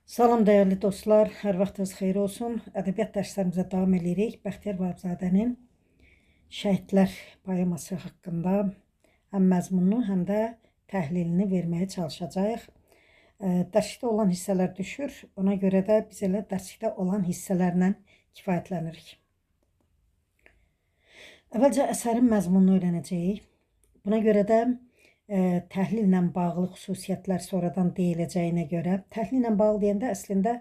Salam dəyərli dostlar, hər vaxtınız xeyir olsun. Ədəbiyyat dərslərimizə davam edirik. Bəxtiyar Vahabzadənin Şəhidlər poeması haqqında həm məzmununu, həm də təhlilini verməyə çalışacağıq. Dərslikdə olan hissələr düşür. Ona görə də biz elə dərslikdə olan hissələrlə kifayətlənirik. Əvvəlcə əsərin məzmununu öyrənəcəyik. Buna görə də təhlillə bağlı xüsusiyyətlər sonradan deyiləcəyinə görə, təhlillə bağlı deyəndə əslində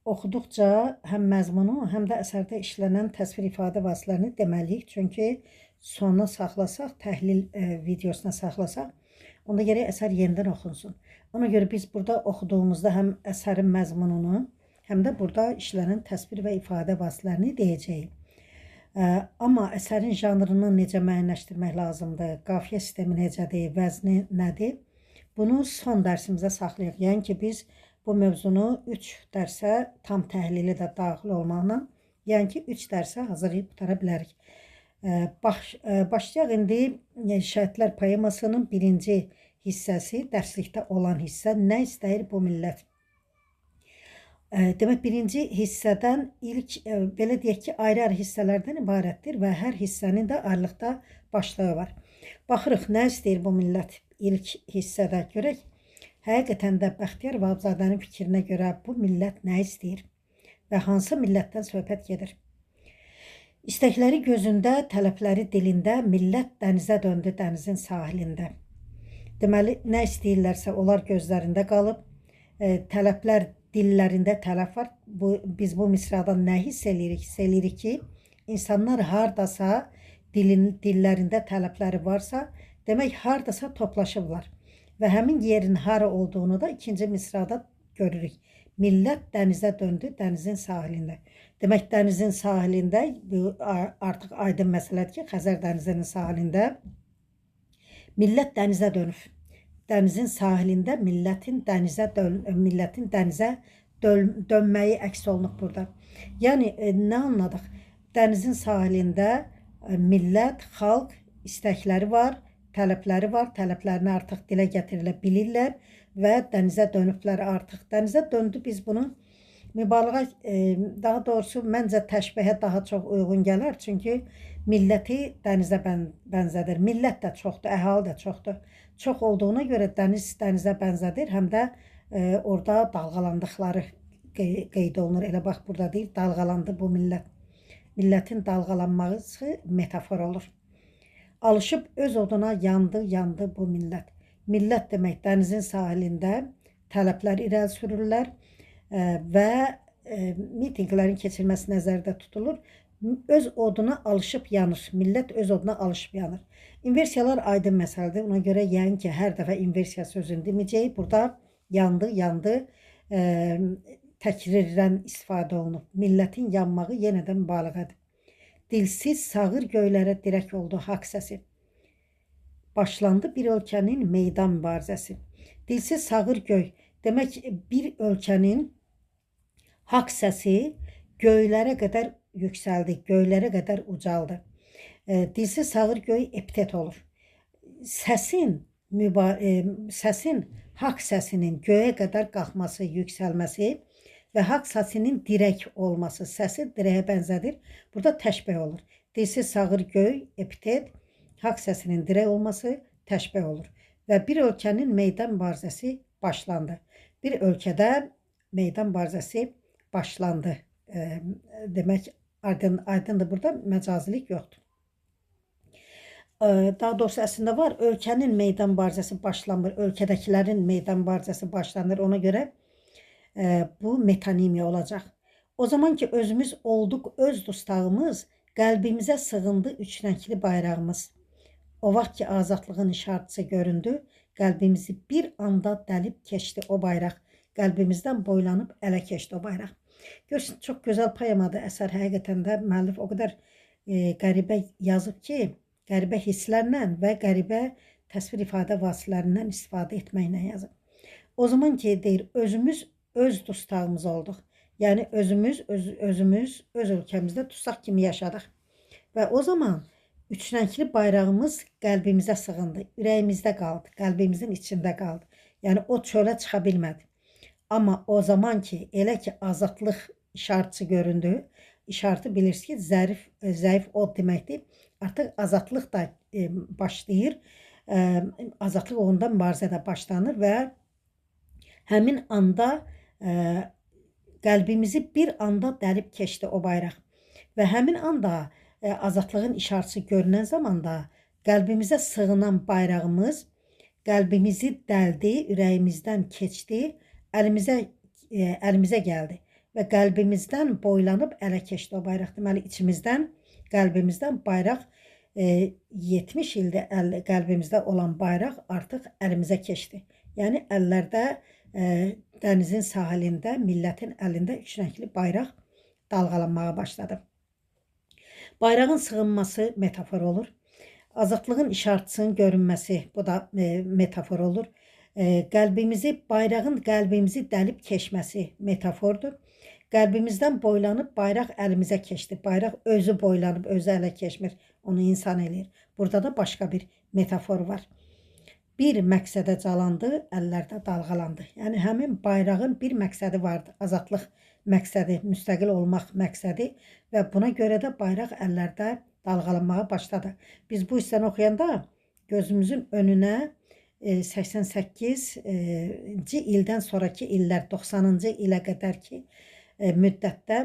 oxuduqca həm məzmunu, həm də əsərdə işlənən təsvir ifadə vasitələrini deməliyik. Çünki sona saxlasaq, təhlil videosuna saxlasaq, onda gərək əsər yenidən oxunsun. Ona görə biz burada oxuduğumuzda həm əsərin məzmununu, həm də burada işlənən təsvir və ifadə vasitələrini deyəcəyik. Amma əsərin janrını necə müəyyənləşdirmək lazımdır, qafiyə sistemi necədir, vəzni nədir? Bunu son dərsimizə saxlayaq. Yəni ki, biz bu mövzunu 3 dərsə tam təhlili də daxil olmaqla, yəni ki, 3 dərsə hazırlayıb qutara bilərik. Başlayaq indi Şəhidlər poemasının birinci hissəsi, dərslikdə olan hissə nə istəyir bu millət? Demək, birinci hissədən ilk, belə deyək ki, ayrı-ayrı hissələrdən ibarətdir və hər hissənin də ayrılıqda başlığı var. Baxırıq, nə istəyir bu millət ilk hissədə görək. Həqiqətən də Bəxtiyar Vahabzadənin fikrinə görə bu millət nə istəyir və hansı millətdən söhbət gedir? İstəkləri gözündə, tələbləri dilində, millət dənizə döndü dənizin sahilində. Deməli, nə istəyirlərsə onlar gözlərində qalıb, tələblər dillərində tələb var. Biz bu misradan nə hiss eləyirik? Hiss eləyirik ki, insanlar hardasa dillərində tələbləri varsa, demək hardasa toplaşıblar. Və həmin yerin hara olduğunu da ikinci misrada görürük. Millət dənizə döndü dənizin sahilində. Demək, dənizin sahilində, artıq aydın məsələdir ki, Xəzər dənizinin sahilində millət dənizə dönüb. Dənizin sahilində millətin dənizə dönməyi əks olunub burada. Yəni, nə anladıq? Dənizin sahilində millət, xalq istəkləri var, tələbləri var, tələblərini artıq dilə getirilə bilirlər və dənizə dönüblər artıq. Dənizə döndü, biz bunu mübaliğə, daha doğrusu məncə təşbihə daha çox uyğun gələr. Çünki milləti dənizə bənzədir. Millət də çoxdur, əhali də çoxdur. Çox olduğuna görə dəniz dənizə bənzədir, həm də orada dalğalandıqları qeyd olunur. Elə bax, burada deyil, dalğalandı bu millət. Millətin dalğalanması metafor olur. Alışıb öz oduna yandı bu millət. Millət demək, dənizin sahilində tələblər irəli sürürlər və mitinqlərin keçirilməsi nəzərdə tutulur. Öz oduna alışıb yanır. Millət öz oduna alışıb yanır. İnversiyalar aydın məsələdir. Ona görə yəni ki, hər dəfə inversiya sözünü deməyəcəyik. Burada yandı, təkrirdən istifadə olunub. Millətin yanmağı yenə də mübaliğədir. Dilsiz sağır göylərə dirək oldu haqq səsi. Başlandı bir ölkənin meydan mübarizəsi. Dilsiz sağır göy. Demək, bir ölkənin haqq səsi göylərə qədər yüksəldi, göylərə qədər ucaldı. Dilsiz sağır göy epitet olur. Səsin, haqq səsinin göyə qədər qalxması, yüksəlməsi və haqq səsinin dirək olması, səsi dirəyə bənzədir. Burada təşbih olur. Dilsiz sağır göy, epitet, haqq səsinin dirək olması təşbih olur. Və bir ölkənin meydan mübarizəsi başlandı. Bir ölkədə meydan mübarizəsi başlandı. Demək, aydındır, burada məcazilik yoxdur. Daha doğrusu əslində var, ölkənin meydan mübarizəsi başlanmır, ölkədəkilərin meydan mübarizəsi başlanır. Ona görə bu metonimiya olacaq. O zaman ki, özümüz olduq öz dustağımız, qəlbimizə sığındı üçrəngli bayrağımız. O vaxt ki, azadlığın işarəsi göründü, qəlbimizi bir anda dəlib keçdi o bayraq. Qəlbimizdən boylanıb ələ keçdi o bayraq. Görürsün, çox gözəl poemadır əsər. Həqiqətən də müəllif o qədər qəribə yazıb ki, qəribə hisslərlə və qəribə təsvir ifadə vasitələrindən istifadə etməklə yazıb. O zaman ki, deyir, özümüz öz dustağımız olduq. Yəni, özümüz öz ölkəmizdə dustaq kimi yaşadıq. Və o zaman üçrəngli bayrağımız qəlbimizə sığındı, ürəyimizdə qaldı, qəlbimizin içində qaldı. Yəni, o çölə çıxa bilmədi. Amma o zaman ki, elə ki azadlıq işarəsi göründü, işarəti bilirsiniz ki, zəif od deməkdir. Artıq azadlıq da başlayır. Azadlıq uğrunda mübarizə də başlanır və həmin anda qəlbimizi bir anda dəlib keçdi o bayraq. Və həmin anda azadlığın işarəsi görünən zamanda qəlbimizə sığınan bayrağımız qəlbimizi dəldi, ürəyimizdən keçdi, əlimizə gəldi və qəlbimizdən boylanıb ələ keçdi o bayraq. Deməli, içimizdən, qəlbimizdən bayraq 70 ildir qəlbimizdə olan bayraq artıq əlimizə keçdi. Yəni, əllərdə, dənizin sahilində, millətin əlində üç rəngli bayraq dalğalanmağa başladı. Bayrağın sığınması metafor olur. Azadlığın işarəçisinin görünməsi, bu da metafor olur. Bayrağın qəlbimizi dəlib keçməsi metafordur. Qəlbimizdən boylanıb bayraq əlimizə keçdi. Bayraq özü boylanıb, özü ələ keçmir, onu insan eləyir. Burada da başqa bir metafor var. Bir məqsədə calandı, əllərdə dalğalandı. Yəni, həmin bayrağın bir məqsədi vardı. Azadlıq məqsədi, müstəqil olmaq məqsədi və buna görə də bayraq əllərdə dalğalanmağa başladı. Biz bu hissəni oxuyanda gözümüzün önünə 88-ci ildən sonraki illər, 90-cı ilə qədər ki, müddətdə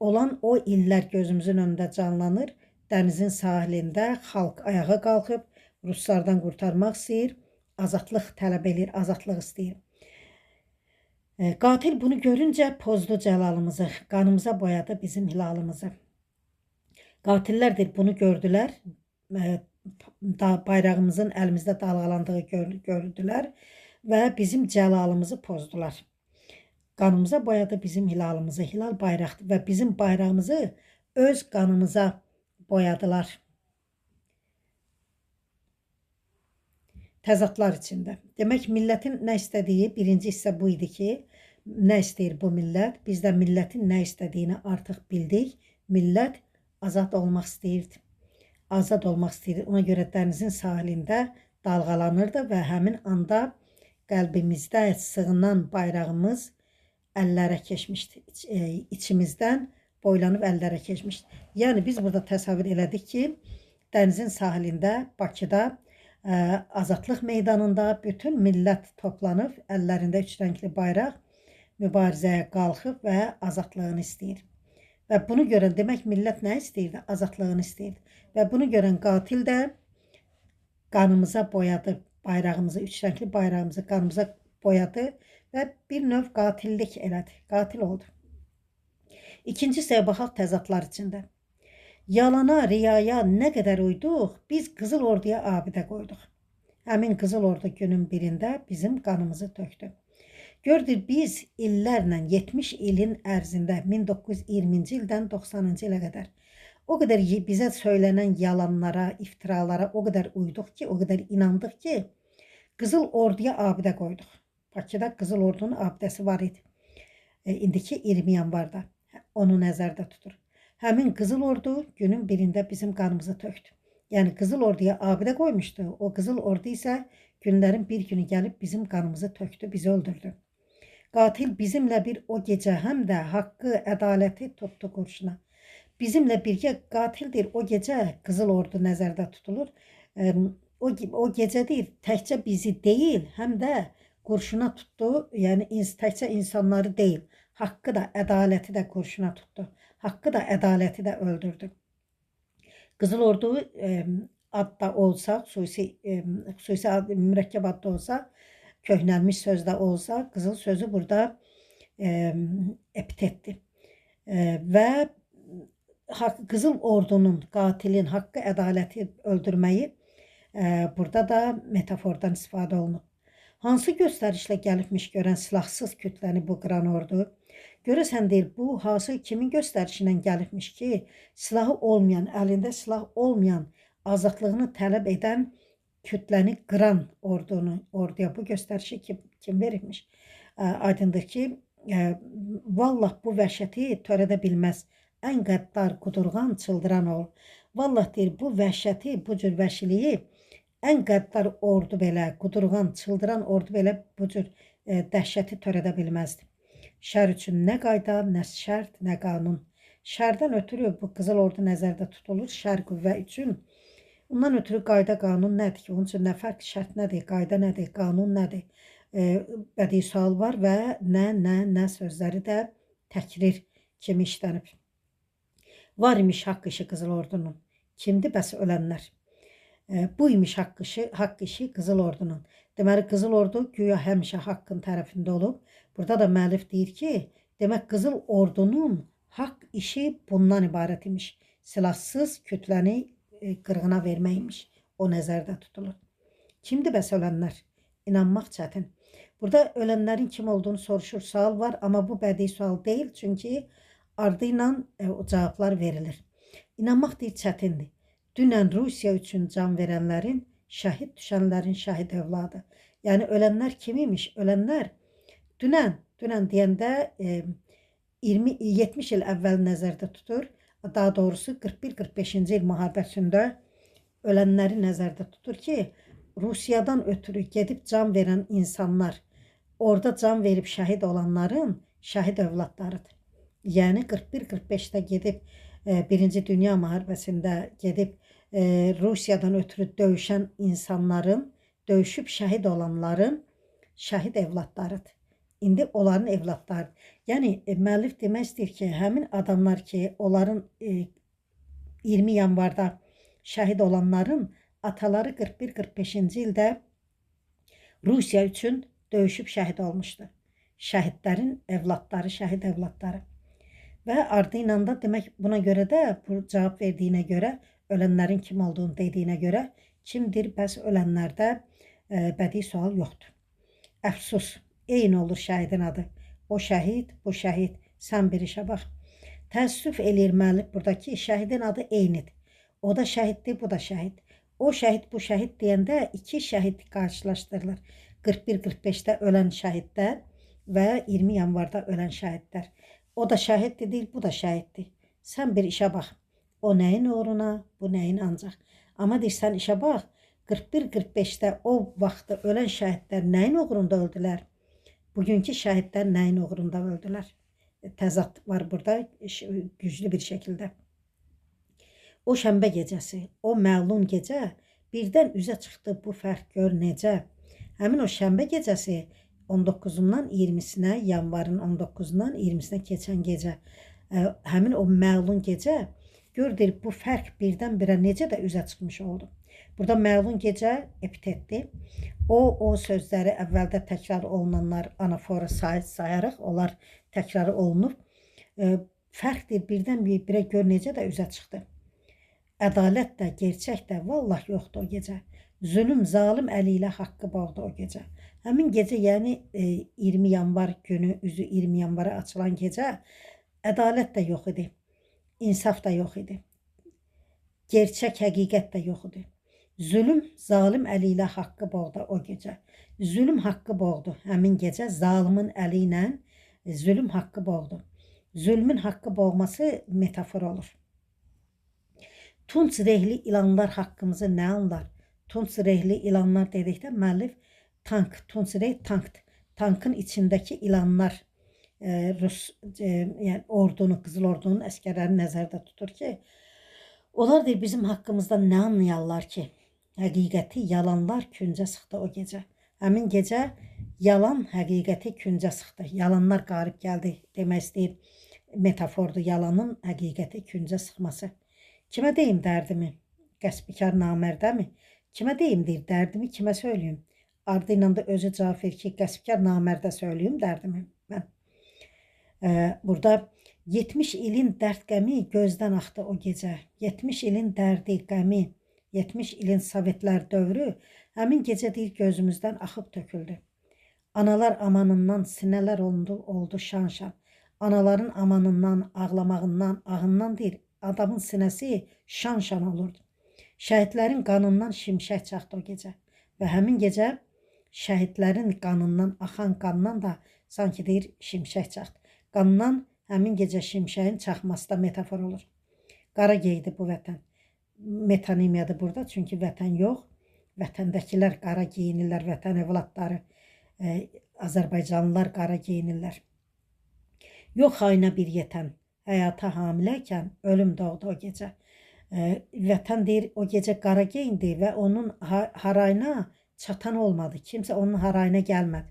olan o illər gözümüzün önündə canlanır. Dənizin sahilində xalq ayağa qalxıb, ruslardan qurtarmaq istəyir, azadlıq tələb edir, azadlıq istəyir. Qatil bunu görüncə pozdu cəlalımızı, qanımıza boyadı bizim hilalımızı. Qatillərdir bunu gördülər, bayrağımızın əlimizdə dalğalandığı gördülər və bizim cəlalımızı pozdular. Qanımıza boyadı bizim hilalımızı, hilal bayraqdır və bizim bayrağımızı öz qanımıza boyadılar. Təzadlar içində. Demək, millətin nə istədiyi birinci hissə bu idi ki, nə istəyir bu millət? Biz də millətin nə istədiyini artıq bildik. Millət azad olmaq istəyirdi. Azad olmaq istəyirdi. Ona görə dənizin sahilində dalğalanırdı və həmin anda qəlbimizdə sığınan bayrağımız əllərə keçmişdi. İçimizdən boylanıb əllərə keçmişdi. Yəni, biz burada təsəvvür elədik ki, dənizin sahilində, Bakıda, azadlıq meydanında bütün millət toplanıb, əllərində üç rəngli bayraq mübarizəyə qalxıb və azadlığını istəyir. Və bunu görən, demək, millət nə istəyirdi? Azadlığını istəyirdi. Və bunu görən qatil də qanımıza boyadı bayrağımızı, üç rəngli bayrağımızı qanımıza boyadı və bir növ qatillik elədi, qatil oldu. İkinci hissəyə baxaq təzadlar içində. Yalana, riyaya nə qədər uyduq, biz Qızıl Orduya abidə qoyduq. Həmin Qızıl Ordu günün birində bizim qanımızı tökdü. Gördük, biz illərlə, 70 ilin ərzində, 1920-ci ildən 90-cı ilə qədər o qədər bizə söylənən yalanlara, iftiralara o qədər uyduq ki, o qədər inandıq ki, Qızıl Orduya abidə qoyduq. Bakıda Qızıl Ordunun abidəsi var idi. İndiki 20 yanvarda onu nəzərdə tutur. Həmin Qızıl Ordu günün birində bizim qanımızı tökdü. Yəni, Qızıl Orduya abidə qoymuşdu. O Qızıl Ordu isə günlərin bir günü gəlib bizim qanımızı tökdü, bizi öldürdü. Qatil bizimlə bir o gecə həm də haqqı, ədaləti tutdu qurşuna. Bizimlə birgə qatildir o gecə Qızıl Ordu nəzərdə tutulur. O gecə deyil, təkcə bizi deyil, həm də qurşuna tutdu, yəni təkcə insanları deyil, haqqı da, ədaləti də qurşuna tutdu. Haqqı da, ədaləti də öldürdü. Qızıl Ordu adda olsa, xüsusi mürəkkəb adda olsa, köhnəlmiş sözdə olsa, qızıl sözü burada epitetdir. Və Qızıl Ordunun, qatilin haqqı, ədaləti öldürməyi burada da metafordan istifadə olunur. Hansı göstərişlə gəlibmiş görən silahsız kütləni bu qıran ordu? Görəsən deyir, bu hasıl kimin göstərişindən gəlibmiş ki, silahı olmayan, əlində silah olmayan, azadlığını tələb edən kütləni qıran orduya bu göstərişi kim verilmiş? Aydındır ki, vallah bu vəhşəti törədə bilməz. Ən qəddar, qudurğan, çıldıran ol. Vallah deyir, bu vəhşəti, bu cür vəhşiliyi ən qəddar ordu belə, qudurğan, çıldıran ordu belə bu cür dəhşəti törədə bilməzdi. Şər üçün nə qayda, nə şərt, nə qanun. Şərdən ötürü bu Qızıl Ordu nəzərdə tutulur, şər qüvvə üçün. Ondan ötürü qayda, qanun nədir ki? Onun üçün nə fərq, şərt nədir, qayda nədir, qanun nədir? Bədii sual var və nə sözləri də təkrir kimi işlənib. Var imiş haqq işi Qızıl Ordunun. Kimdir bəs ölənlər? Bu imiş haqq işi Qızıl Ordunun. Deməli, Qızıl Ordu güya həmişə haqqın tərəfində olub. Burada da müəllif deyir ki, demək Qızıl Ordunun haqq işi bundan ibarət imiş. Silahsız kütləni qırğına verməkmiş. O nəzərdə tutulur. Kimdir bəs ölənlər? İnanmaq çətin. Burada ölənlərin kim olduğunu soruşur, sual var, amma bu bədii sual deyil, çünki ardı ilə o cavablar verilir. İnanmaq deyil, çətindir. Dünən Rusiya üçün can verənlərin, şəhid düşənlərin şəhid övladı. Yəni ölənlər kim imiş? Ölənlər dünən deyəndə 70 il əvvəl nəzərdə tutur. Daha doğrusu 41-45-ci il müharibəsində ölənləri nəzərdə tutur ki, Rusiyadan ötürü gedib can verən insanlar, orada can verib şəhid olanların şəhid övladlarıdır. Yəni 41-45-də gedib Birinci Dünya müharibəsində gedib Rusiyadan ötürü döyüşən insanların, döyüşüb şəhid olanların şəhid evladlarıdır. İndi onların evladları. Yəni müəllif demək istəyir ki, həmin adamlar ki, onların 20 yanvarda şəhid olanların ataları 41-45-ci ildə Rusiya üçün döyüşüb şəhid olmuşdu. Şəhidlərin evladları, şəhid evladları. Və ardı ilə də demək buna görə də, bu cavab verdiyinə görə, ölənlərin kim olduğunu dediyinə görə, kimdir bəs ölənlərdə bədii sual yoxdur. Əfsus, eyni olur şəhidin adı. O şəhid, bu şəhid, sən bir işə bax. Təəssüf eləyir müəllif burada ki, şəhidin adı eynidir. O da şəhiddir, bu da şəhid. O şəhid, bu şəhid deyəndə iki şəhid qarşılaşdırılır. 41-45-də ölən şəhidlər və 20 yanvarda ölən şəhidlər. O da şəhiddir deyil, bu da şəhiddir. Sən bir işə bax. O nəyin uğruna, bu nəyin ancaq. Amma deyirsən işə bax, 41-45-də o vaxtda ölən şəhidlər nəyin uğrunda öldülər? Bugünkü şəhidlər nəyin uğrunda öldülər? Təzad var burada güclü bir şəkildə. O şənbə gecəsi, o məlum gecə birdən üzə çıxdı bu fərq gör necə. Həmin o şənbə gecəsi 19-undan 20-sinə, yanvarın 19-undan 20-sinə keçən gecə, həmin o məlum gecə gördür bu fərq birdən-birə necə də üzə çıxmış oldu. Burada məlum gecə epitetdir. O sözləri əvvəldə təkrar olunanlar anafora sayaraq, onlar təkrarı olunub. Fərqdir birdən-birə gör necə də üzə çıxdı. Ədalət də, gerçək də vallah yoxdur o gecə. Zülüm, zalim əli ilə haqqı boğdu o gecə. Həmin gecə, yəni 20 yanvar günü, üzü 20 yanvara açılan gecə ədalət də yox idi. İnsaf da yox idi. Gerçək həqiqət də yox idi. Zülüm, zalim əli ilə haqqı boğdu o gecə. Zülüm haqqı boğdu həmin gecə, zalimin əli ilə zülüm haqqı boğdu. Zülmün haqqı boğması metafor olur. Tunç rehli ilanlar haqqımızı nə anlar? Tunç rehli ilanlar dedikdə müəllif tank, tunç reh tankdır. Tankın içindəki ilanlar Rus yəni ordunu, Qızıl Ordunun əskərlərini nəzərdə tutur ki, onlar deyir bizim haqqımızda nə anlayarlar ki? Həqiqəti yalanlar küncə sıxdı o gecə. Həmin gecə yalan həqiqəti küncə sıxdı. Yalanlar qalib gəldi demək istəyir. Metafordur yalanın həqiqəti küncə sıxması. Kimə deyim dərdimi? Qəsbikar namərdəmi? Kimə deyim deyir dərdimi, kimə söyləyim? Ardı ilə də özü cavab verir ki, qəsbikar namərdə söyləyim dərdimi mən. Burada 70 ilin dərd qəmi gözdən axdı o gecə. 70 ilin dərdi qəmi, 70 ilin Sovetlər dövrü həmin gecə deyir gözümüzdən axıb töküldü. Analar amanından sinələr oldu şan-şan. Anaların amanından, ağlamağından, ahından deyir adamın sinəsi şan-şan olurdu. Şəhidlərin qanından şimşək çaxdı o gecə. Və həmin gecə şəhidlərin qanından, axan qandan da sanki deyir şimşək çaxdı. Qandan həmin gecə şimşəyin çaxması da metafor olur. Qara geydi bu vətən. Metonimiyadır burada, çünki vətən yox. Vətəndəkilər qara geyinirlər, vətən evladları. Azərbaycanlılar qara geyinirlər. Yox ayına bir yetən həyata hamiləykən ölüm doğdu o gecə. Vətən deyir o gecə qara geyindi və onun harayına çatan olmadı. Kimsə onun harayına gəlmədi.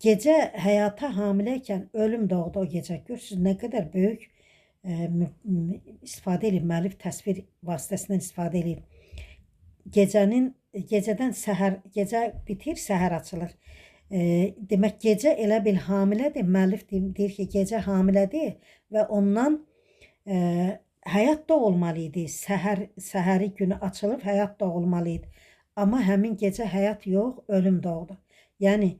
Gecə həyata hamiləykən ölüm doğdu o gecə. Görürsünüz nə qədər böyük istifadə edib, müəllif təsvir vasitəsindən istifadə edib. Gecədən səhər, gecə bitir, səhər açılır. Demək gecə elə bil hamilədir. Müəllif deyir ki, gecə hamilədir və ondan həyat da olmalı idi. Səhəri günü açılıb həyat da olmalı idi. Amma həmin gecə həyat yox, ölüm doğdu. Yəni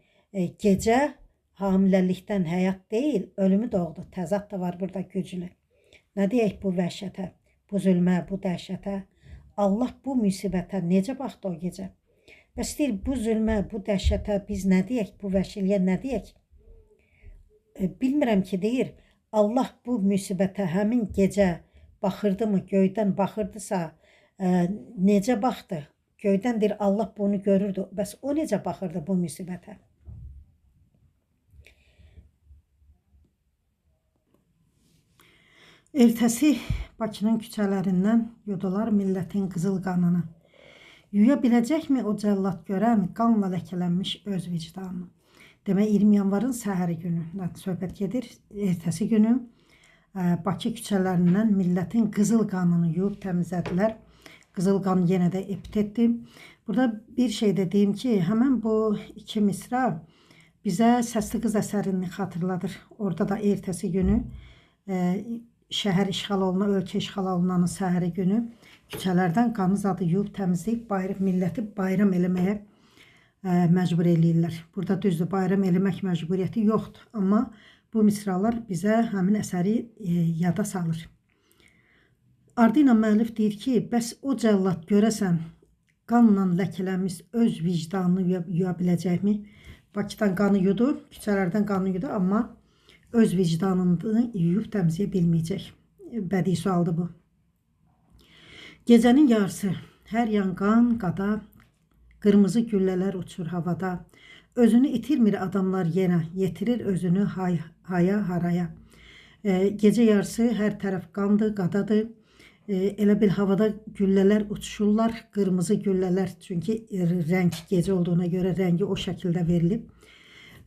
gecə hamiləlikdən həyat deyil, ölümü doğdu. Təzad da var burada güclü. Nə deyək bu vəhşətə, bu zülmə, bu dəhşətə? Allah bu müsibətə necə baxdı o gecə? Bəs deyir, bu zülmə, bu dəhşətə biz nə deyək, bu vəhşiliyə nə deyək? Bilmirəm ki, deyir, Allah bu müsibətə həmin gecə baxırdı mı, göydən baxırdısa, necə baxdı? Göydən deyir, Allah bunu görürdü. Bəs o necə baxırdı bu müsibətə? Ertəsi Bakının küçələrindən yudular millətin qızıl qanını. Yuya biləcəkmi o cəllad görən qanla ləkələnmiş öz vicdanını? Demək 20 yanvarın səhəri günü söhbət gedir. Ertəsi günü Bakı küçələrindən millətin qızıl qanını yuyub təmizlədilər. Qızıl qan yenə də epitetdir. Burada bir şey də deyim ki, həmən bu iki misra bizə Səsli Qız əsərini xatırladır. Orada da ertəsi günü şəhər işğal olunan, ölkə işğal olunanın səhəri günü küçələrdən qanı zadı yuyub təmizləyib milləti bayram eləməyə məcbur eləyirlər. Burada düzdür, bayram eləmək məcburiyyəti yoxdur. Amma bu misralar bizə həmin əsəri yada salır. Ardı ilə müəllif deyir ki, bəs o cəllad görəsən qanla ləkələnmiş öz vicdanını yuya biləcəkmi? Bakıdan qanı yudu, küçələrdən qanı yudu, amma öz vicdanını yuyub təmizləyə bilməyəcək. Bədii sualdır bu. Gecənin yarısı, hər yan qan, qada, qırmızı güllələr uçur havada. Özünü itirmir adamlar yenə, yetirir özünü haya, haraya. Gecə yarısı hər tərəf qandır, qadadır. Elə bil havada güllələr uçuşurlar, qırmızı güllələr, çünki rəng gecə olduğuna görə rəngi o şəkildə verilib.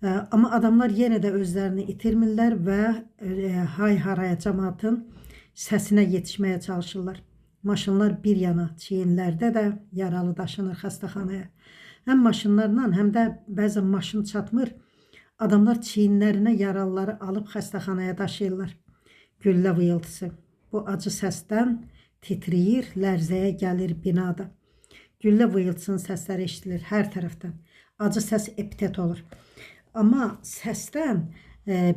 Amma adamlar yenə də özlərini itirmirlər və hay-haraya cəmaatın səsinə yetişməyə çalışırlar. Maşınlar bir yana, çiyinlərdə də yaralı daşınır xəstəxanaya. Həm maşınlarla, həm də bəzən maşın çatmır. Adamlar çiyinlərinə yaralıları alıb xəstəxanaya daşıyırlar. Güllə vıyıltısı. Bu acı səsdən titriyir, lərzəyə gəlir binada. Güllə vıyıltısının səsləri eşidilir hər tərəfdən. Acı səs epitet olur. Amma səsdən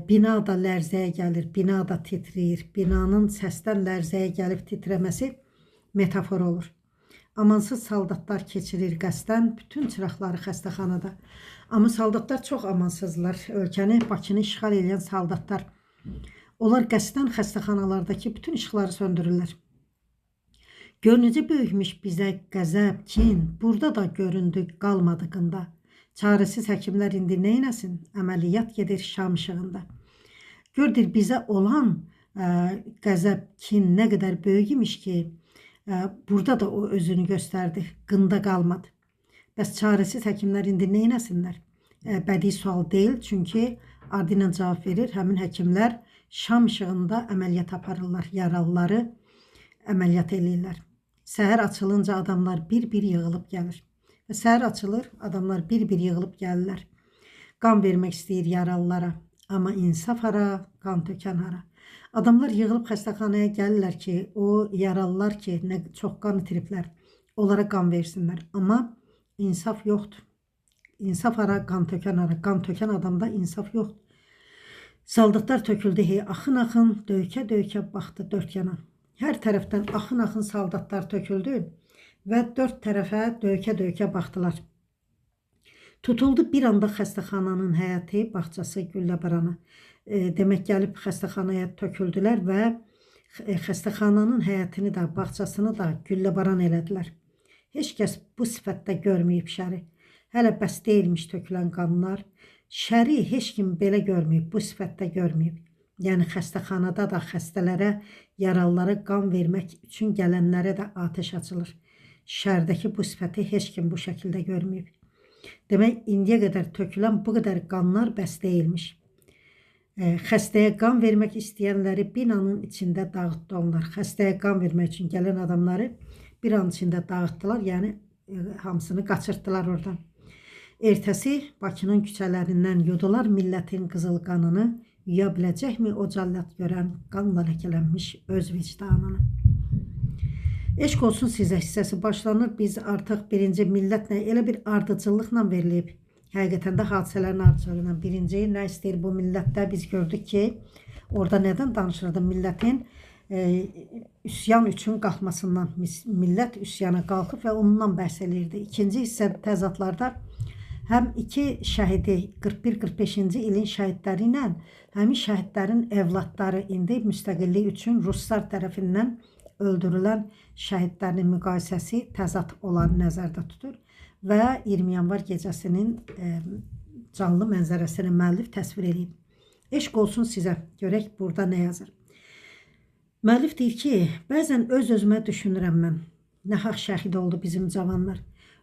binada lərzəyə gəlir, binada titriyir. Binanın səsdən lərzəyə gəlib titrəməsi metafor olur. Amansız saldatlar keçirir qəsdən bütün çıraqları xəstəxanada. Amma saldatlar çox amansızlar. Ölkəni, Bakını işğal edən saldatlar. Onlar qəsdən xəstəxanalardakı bütün işıqları söndürürlər. Gör necə böyükmüş bizə qəzəb, kin, burada da göründü, qalmadı qında. Çarəsiz həkimlər indi neynəsin? Əməliyyat gedir şam işığında. Gördür bizə olan qəzəb, kin nə qədər böyük imiş ki, burada da o özünü göstərdi, qında qalmadı. Bəs çarəsiz həkimlər indi neynəsinlər? Bədii sual deyil, çünki ardı ilə cavab verir. Həmin həkimlər şam işığında əməliyyat aparırlar, yaralıları əməliyyat eləyirlər. Səhər açılınca adamlar bir-bir yığılıb gəlir. Və səhər açılır, adamlar bir-bir yığılıb gəlirlər. Qan vermək istəyir yaralılara. Amma insaf hara, qan tökən hara. Adamlar yığılıb xəstəxanaya gəlirlər ki, o yaralılar ki, çox qan itiriblər, onlara qan versinlər. Amma insaf yoxdur. İnsaf hara, qan tökən hara. Qan tökən adamda insaf yoxdur. Saldatlar töküldü, axın-axın, döyükə-döyükə baxdı dörd yana. Hər tərəfdən axın-axın saldatlar töküldü və dörd tərəfə döyükə-döyükə baxdılar. Tutuldu bir anda xəstəxananın həyəti, bağçası, gülləbarana. Demək gəlib xəstəxanaya töküldülər və xəstəxananın həyətini də, bağçasını da gülləbaran elədilər. Heç kəs bu sifətdə görməyib şəri. Hələ bəs deyilmiş tökülən qanlar. Şəri heç kim belə görməyib, bu sifətdə görməyib. Yəni xəstəxanada da xəstələrə, yaralılara qan vermək üçün gələnlərə də atəş açılır. Şərdəki bu sifəti heç kim bu şəkildə görməyib. Demək, indiyə qədər tökülən bu qədər qanlar bəs deyilmiş. Xəstəyə qan vermək istəyənləri binanın içində dağıtdı onlar. Xəstəyə qan vermək üçün gələn adamları bir an içində dağıtdılar, yəni hamısını qaçırtdılar oradan. Ertəsi Bakının küçələrindən yudular millətin qızıl qanını, yuya biləcəkmi o cəllət görən qanla ləkələnmiş öz vicdanını. Eşq olsun sizə hissəsi başlanır. Biz artıq birinci millətlə elə bir ardıcıllıqla verilib. Həqiqətən də hadisələrin ardıcılığıyla birinci nə istəyir bu millətdə biz gördük ki, orada nədən danışırdı millətin üsyan üçün qalxmasından. Millət üsyana qalxıb və ondan bəhs edirdi. İkinci hissə təzadlarda həm iki şəhidi 41-45-ci ilin şəhidləri ilə həmin şəhidlərin evlatları indi müstəqillik üçün Ruslar tərəfindən öldürülən şəhidlərin müqayisəsi təzad olanı nəzərdə tutur və 20 yanvar gecəsinin canlı mənzərəsini müəllif təsvir edib. Eşq olsun sizə, görək burada nə yazır. Müəllif deyir ki, bəzən öz-özümə düşünürəm mən. Nahaq şəhid oldu bizim cavanlar.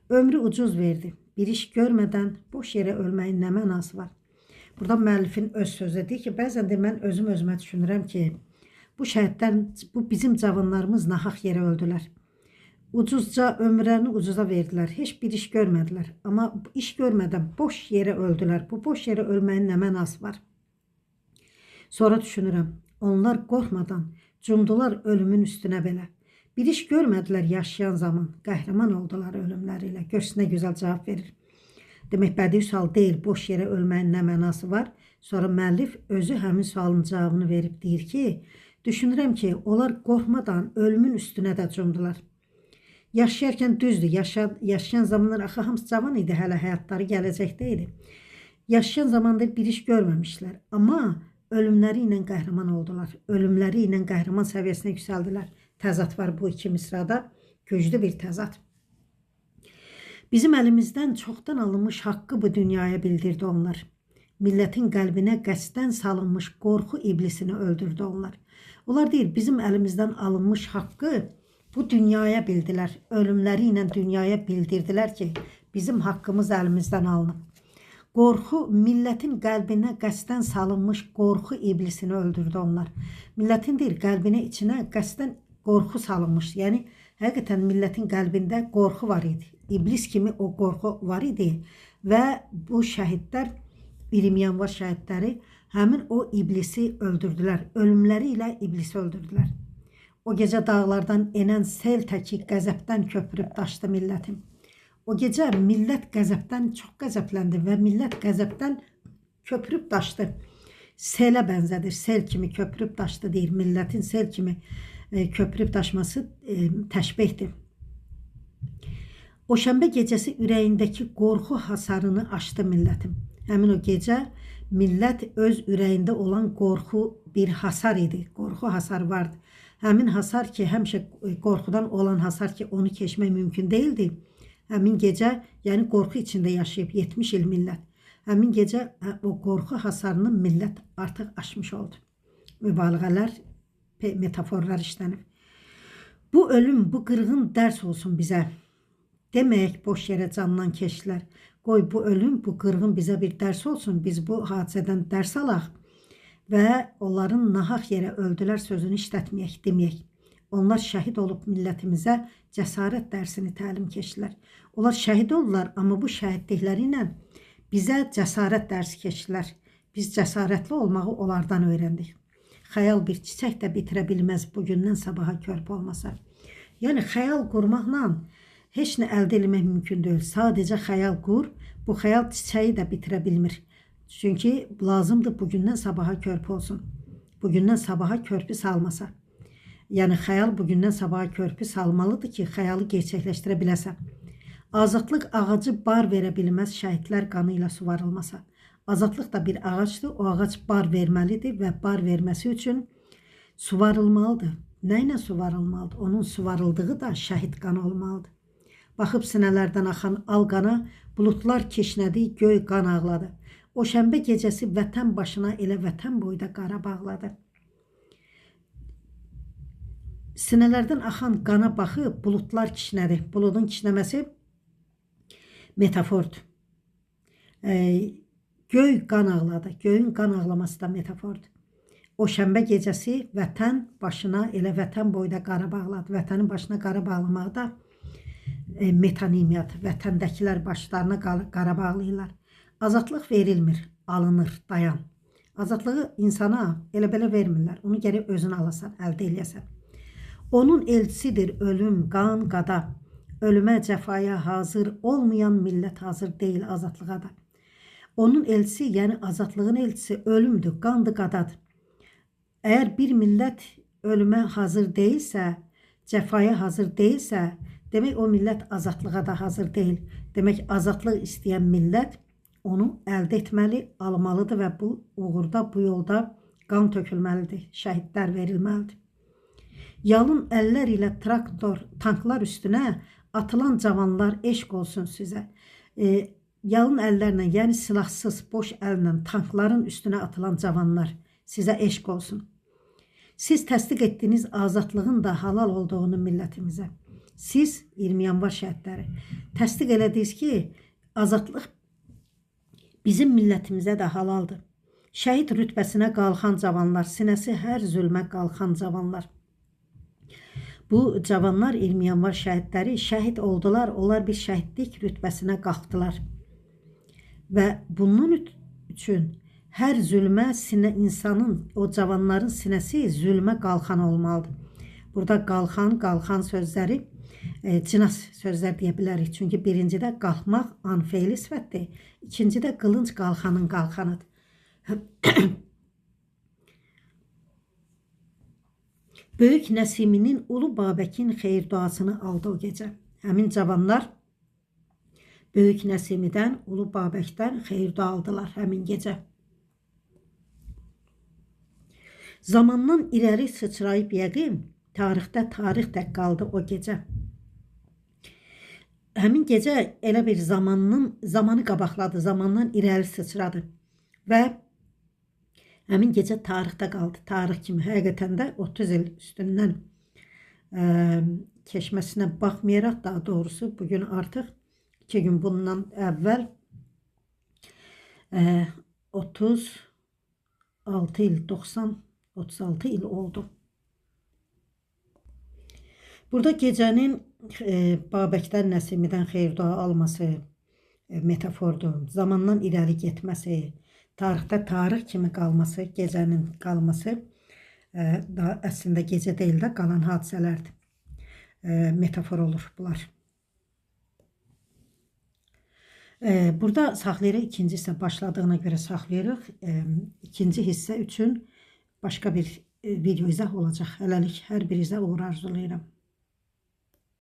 Ömrü ucuz verdi. Bir iş görmədən boş yerə ölməyin nə mənası var? Burada müəllifin öz sözü deyir ki, bəzən də mən özümə düşünürəm ki, bu şəhidlər, bu bizim cavanlarımız nahaq yerə öldülər. Ucuzca ömrlərini ucuza verdilər. Heç bir iş görmədilər. Amma iş görmədən boş yerə öldülər. Bu boş yerə ölməyin nə mənası var? Sonra düşünürəm, onlar qorxmadan cumdular ölümün üstünə belə. Bir iş görmədilər yaşayan zaman. Qəhrəman oldular ölümləri ilə. Görsünə gözəl cavab verir. Demək, bədii sual deyil, boş yerə ölməyin nə mənası var? Sonra müəllif özü həmin sualın cavabını verib deyir ki, düşünürəm ki, onlar qorxmadan ölümün üstünə də cumdular. Yaşayarkən düzdür, yaşayan zamanlar axı hamısı cavan idi, hələ həyatları gələcəkdə idi. Yaşayan zamanda bir iş görməmişlər, amma ölümləri ilə qəhrəman oldular. Ölümləri ilə qəhrəman səviyyəsinə yüksəldilər. Təzad var bu iki misrada, güclü bir təzad. Bizim əlimizdən çoxdan alınmış haqqı bu dünyaya bildirdi onlar. Millətin qəlbinə qəsdən salınmış qorxu iblisini öldürdü onlar. Onlar deyir, bizim əlimizdən alınmış haqqı bu dünyaya bildilər, ölümləri ilə dünyaya bildirdilər ki, bizim haqqımız əlimizdən alınıb. Qorxu, millətin qəlbinə qəsdən salınmış qorxu iblisini öldürdü onlar. Millətin deyir, qəlbinə içinə qəsdən qorxu salınmış. Yəni, həqiqətən millətin qəlbində qorxu var idi. İblis kimi o qorxu var idi və bu şəhidlər, 20 yanvar şəhidləri həmin o iblisi öldürdülər. Ölümləri ilə iblisi öldürdülər. O gecə dağlardan enən sel təki qəzəbdən köpürüb daşdı millətim. O gecə millət qəzəbdən çox qəzəbləndi və millət qəzəbdən köpürüb daşdı. Selə bənzədir, sel kimi köpürüb daşdı deyir. Millətin sel kimi köpürüb daşması təşbihdir. O şənbə gecəsi ürəyindəki qorxu hasarını açdı millətim. Həmin o gecə millət öz ürəyində olan qorxu bir hasar idi. Qorxu hasarı vardı. Həmin hasar ki, həmişə qorxudan olan hasar ki, onu keçmək mümkün deyildi. Həmin gecə, yəni qorxu içində yaşayıb 70 il millət. Həmin gecə o qorxu hasarını millət artıq aşmış oldu. Mübaliğələr, metaforlar işlənib. Bu ölüm, bu qırğın dərs olsun bizə. Deməyək boş yerə candan keçdilər. Qoy bu ölüm, bu qırğın bizə bir dərs olsun. Biz bu hadisədən dərs alaq. Və onların nahaq yerə öldülər sözünü işlətməyək, deməyək. Onlar şəhid olub millətimizə cəsarət dərsini təlim keçdilər. Onlar şəhid oldular, amma bu şəhidlikləri ilə bizə cəsarət dərsi keçdilər. Biz cəsarətli olmağı onlardan öyrəndik. Xəyal bir çiçək də bitirə bilməz bugündən sabaha körpü olmasa. Yəni xəyal qurmaqla heç nə əldə etmək mümkün deyil. Sadəcə xəyal qur, bu xəyal çiçəyi də bitirə bilmir. Çünki lazımdır bugündən sabaha körpü olsun. Bugündən sabaha körpü salmasa. Yəni xəyal bugündən sabaha körpü salmalıdır ki, xəyalı gerçəkləşdirə biləsən. Azadlıq ağacı bar verə bilməz şəhidlər qanı ilə suvarılmasa. Azadlıq da bir ağacdır, o ağac bar verməlidir və bar verməsi üçün suvarılmalıdır. Nə ilə suvarılmalıdır? Onun suvarıldığı da şəhid qanı olmalıdır. Baxıb sinələrdən axan al qana, buludlar keşnədi, göy qan ağladı. O şənbə gecəsi vətən başına elə vətən boyda qara bağladı. Sinələrdən axan qana baxıb buludlar kişnədi. Buludun kişnəməsi metafordur. Göy qan ağladı. Göyün qan ağlaması da metafordur. O şənbə gecəsi vətən başına elə vətən boyda qara bağladı. Vətənin başına qara bağlamaq da metonimiyadır. Vətəndəkilər başlarına qara bağlayırlar. Azadlıq verilmir, alınır, dayan. Azadlığı insana elə-belə vermirlər. Onu gərək özün alasan, əldə eləyəsən. Onun elçisidir ölüm, qan, qada. Ölümə, cəfaya hazır olmayan millət hazır deyil azadlığa da. Onun elçisi, yəni azadlığın elçisi ölümdür, qandır, qadadır. Əgər bir millət ölümə hazır deyilsə, cəfaya hazır deyilsə, demək o millət azadlığa da hazır deyil. Demək azadlıq istəyən millət onu əldə etməli, almalıdır və bu uğurda, bu yolda qan tökülməlidir, şəhidlər verilməlidir. Yalın əllər ilə traktor, tanklar üstünə atılan cavanlar eşq olsun sizə. Yalın əllərlə, yəni silahsız, boş əllə tankların üstünə atılan cavanlar sizə eşq olsun. Siz təsdiq etdiniz azadlığın da halal olduğunu millətimizə. Siz 20 yanvar şəhidləri təsdiq elədiniz ki, azadlıq bizim millətimizə də halaldır. Şəhid rütbəsinə qalxan cavanlar, sinəsi hər zülmə qalxan cavanlar. Bu cavanlar 20 yanvar şəhidləri şəhid oldular, onlar bir şəhidlik rütbəsinə qalxdılar. Və bunun üçün hər zülmə insanın, o cavanların sinəsi zülmə qalxan olmalıdır. Burada qalxan sözləri cinas sözlər deyə bilərik. Çünki birincidə qalxmaq anfeili sifətdir. İkincidə qılınc qalxanın qalxanıdır. Böyük Nəsiminin Ulu Babəkin xeyir duasını aldı o gecə. Həmin cavanlar Böyük Nəsimidən, Ulu Babəkdən xeyir dua aldılar həmin gecə. Zamandan irəli sıçrayıb yəqin, tarixdə tarix tək qaldı o gecə. Həmin gecə elə bir zamanı qabaqladı, zamandan irəli sıçradı və həmin gecə tarixdə qaldı. Tarix kimi həqiqətən də 30 il üstündən keçməsinə baxmayaraq, daha doğrusu bugün artıq 2 gün bundan əvvəl 36 il, 36 il oldu. Burada gecənin Babəkdən, Nəsimidən xeyir dua alması metafordur. Zamandan irəli getməsi, tarixdə tarix kimi qalması, gecənin qalması da əslində gecə deyil də qalan hadisələrdir. Metafor olur bunlar. Burada saxlayırıq, ikinci hissə başladığına görə saxlayırıq. İkinci hissə üçün başqa bir video izah olacaq. Hələlik hər birinizə uğur arzulayıram.